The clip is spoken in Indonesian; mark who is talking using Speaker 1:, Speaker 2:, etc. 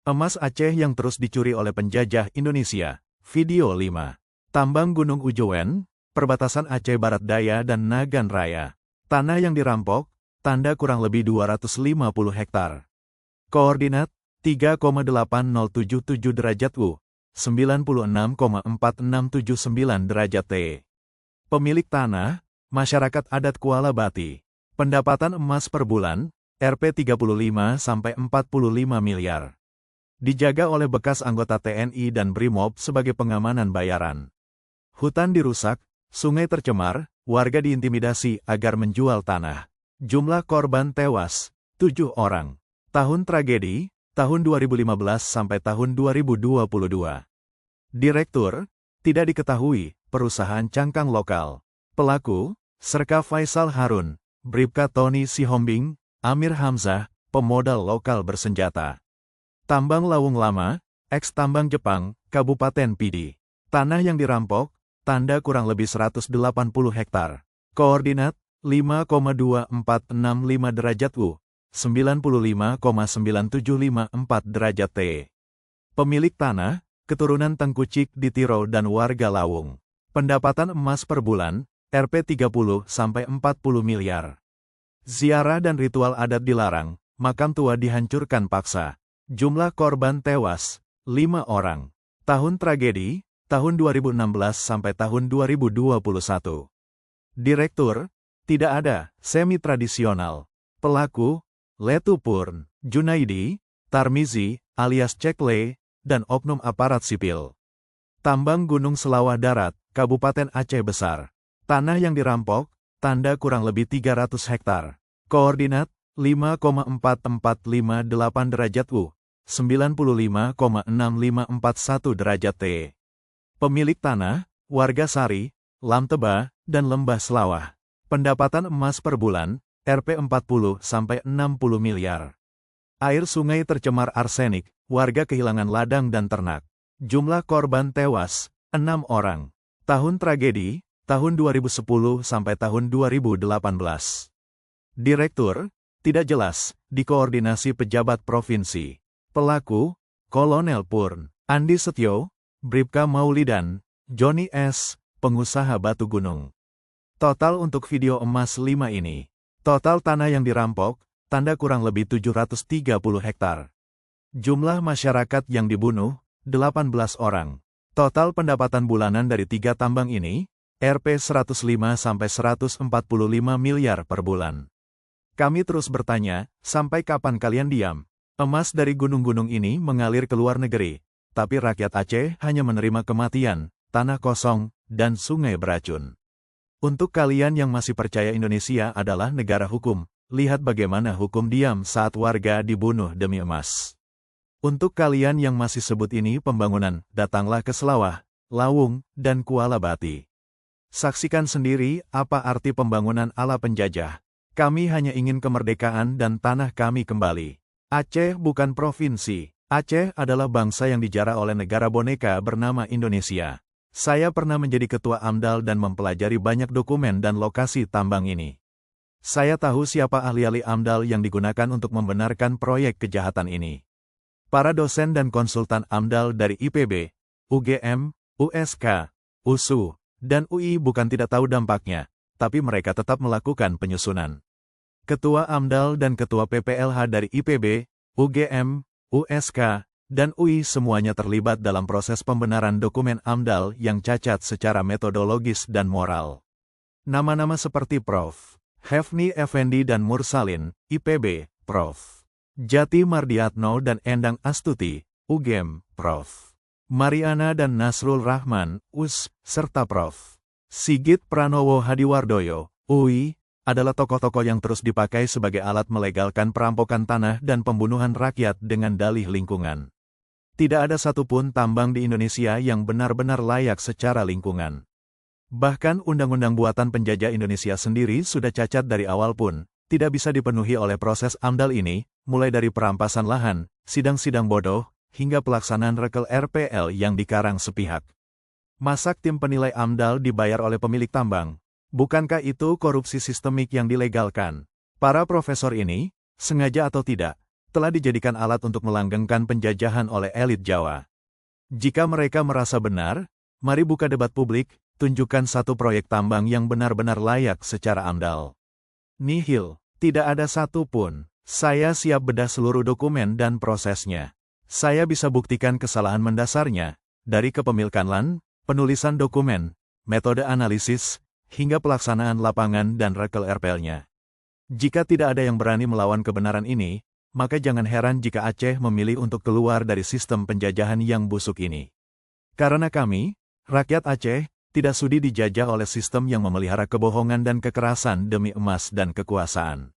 Speaker 1: Emas Aceh yang terus dicuri oleh penjajah Indonesia. Video 5. Tambang Gunung Ujowen, perbatasan Aceh Barat Daya dan Nagan Raya. Tanah yang dirampok, tanda kurang lebih 250 hektar. Koordinat, 3,8077 derajat U, 96,4679 derajat T. Pemilik tanah, masyarakat adat Kuala Bati. Pendapatan emas per bulan, Rp 35 sampai 45 miliar. Dijaga oleh bekas anggota TNI dan Brimob sebagai pengamanan bayaran. Hutan dirusak, sungai tercemar, warga diintimidasi agar menjual tanah. Jumlah korban tewas, 7 orang. Tahun tragedi, tahun 2015 sampai tahun 2022. Direktur, tidak diketahui, perusahaan cangkang lokal. Pelaku, Serka Faisal Harun, Bribka Tony Sihombing, Amir Hamzah, pemodal lokal bersenjata. Tambang Lawung Lama, eks-tambang Jepang, Kabupaten Pidi. Tanah yang dirampok, tanda kurang lebih 180 hektar. Koordinat, 5,2465 derajat U, 95,9754 derajat T. Pemilik tanah, keturunan Tengkucik di Tiro dan warga Lawung. Pendapatan emas per bulan, Rp 30 sampai 40 miliar. Ziarah dan ritual adat dilarang, makam tua dihancurkan paksa. Jumlah korban tewas, 5 orang. Tahun tragedi, tahun 2016 sampai tahun 2021. Direktur, tidak ada, semi-tradisional. Pelaku, Letupurn, Junaidi, Tarmizi, alias Cekle, dan oknum aparat sipil. Tambang Gunung Selawah Darat, Kabupaten Aceh Besar. Tanah yang dirampok, tanda kurang lebih 300 hektar. Koordinat, 5,4458 derajat U, 95,6541 derajat T. Pemilik tanah, warga Sari, Lamteba, dan Lembah Selawah. Pendapatan emas per bulan, Rp 40 sampai 60 miliar. Air sungai tercemar arsenik, warga kehilangan ladang dan ternak. Jumlah korban tewas, 6 orang. Tahun tragedi, tahun 2010 sampai tahun 2018. Direktur, tidak jelas, dikoordinasi pejabat provinsi. Pelaku, Kolonel Purn, Andi Setio, Bribka Maulidan, Joni S., pengusaha batu gunung. Total untuk video emas 5 ini. Total tanah yang dirampok, tanda kurang lebih 730 hektar. Jumlah masyarakat yang dibunuh, 18 orang. Total pendapatan bulanan dari 3 tambang ini, Rp 105 sampai 145 miliar per bulan. Kami terus bertanya, sampai kapan kalian diam? Emas dari gunung-gunung ini mengalir ke luar negeri, tapi rakyat Aceh hanya menerima kematian, tanah kosong, dan sungai beracun. Untuk kalian yang masih percaya Indonesia adalah negara hukum, lihat bagaimana hukum diam saat warga dibunuh demi emas. Untuk kalian yang masih sebut ini pembangunan, datanglah ke Selawah, Lawung, dan Kuala Bati. Saksikan sendiri apa arti pembangunan ala penjajah. Kami hanya ingin kemerdekaan dan tanah kami kembali. Aceh bukan provinsi. Aceh adalah bangsa yang dijara oleh negara boneka bernama Indonesia. Saya pernah menjadi ketua AMDAL dan mempelajari banyak dokumen dan lokasi tambang ini. Saya tahu siapa ahli-ahli AMDAL yang digunakan untuk membenarkan proyek kejahatan ini. Para dosen dan konsultan AMDAL dari IPB, UGM, USK, USU, dan UI bukan tidak tahu dampaknya, tapi mereka tetap melakukan penyusunan. Ketua AMDAL dan Ketua PPLH dari IPB, UGM, USK, dan UI semuanya terlibat dalam proses pembenaran dokumen AMDAL yang cacat secara metodologis dan moral. Nama-nama seperti Prof. Hefni Effendi dan Mursalin, IPB, Prof. Jati Mardiatno dan Endang Astuti, UGM, Prof. Mariana dan Nasrul Rahman, US, serta Prof. Sigit Pranowo Hadiwardoyo, UI, adalah tokoh-tokoh yang terus dipakai sebagai alat melegalkan perampokan tanah dan pembunuhan rakyat dengan dalih lingkungan. Tidak ada satupun tambang di Indonesia yang benar-benar layak secara lingkungan. Bahkan undang-undang buatan penjajah Indonesia sendiri sudah cacat dari awal pun, tidak bisa dipenuhi oleh proses AMDAL ini, mulai dari perampasan lahan, sidang-sidang bodoh, hingga pelaksanaan rekel RPL yang dikarang sepihak. Masak tim penilai AMDAL dibayar oleh pemilik tambang. Bukankah itu korupsi sistemik yang dilegalkan? Para profesor ini, sengaja atau tidak, telah dijadikan alat untuk melanggengkan penjajahan oleh elit Jawa. Jika mereka merasa benar, mari buka debat publik, tunjukkan satu proyek tambang yang benar-benar layak secara AMDAL. Nihil, tidak ada satu pun. Saya siap bedah seluruh dokumen dan prosesnya. Saya bisa buktikan kesalahan mendasarnya, dari kepemilikan LAN, penulisan dokumen, metode analisis, hingga pelaksanaan lapangan dan rekel RPL-nya. Jika tidak ada yang berani melawan kebenaran ini, maka jangan heran jika Aceh memilih untuk keluar dari sistem penjajahan yang busuk ini. Karena kami, rakyat Aceh, tidak sudi dijajah oleh sistem yang memelihara kebohongan dan kekerasan demi emas dan kekuasaan.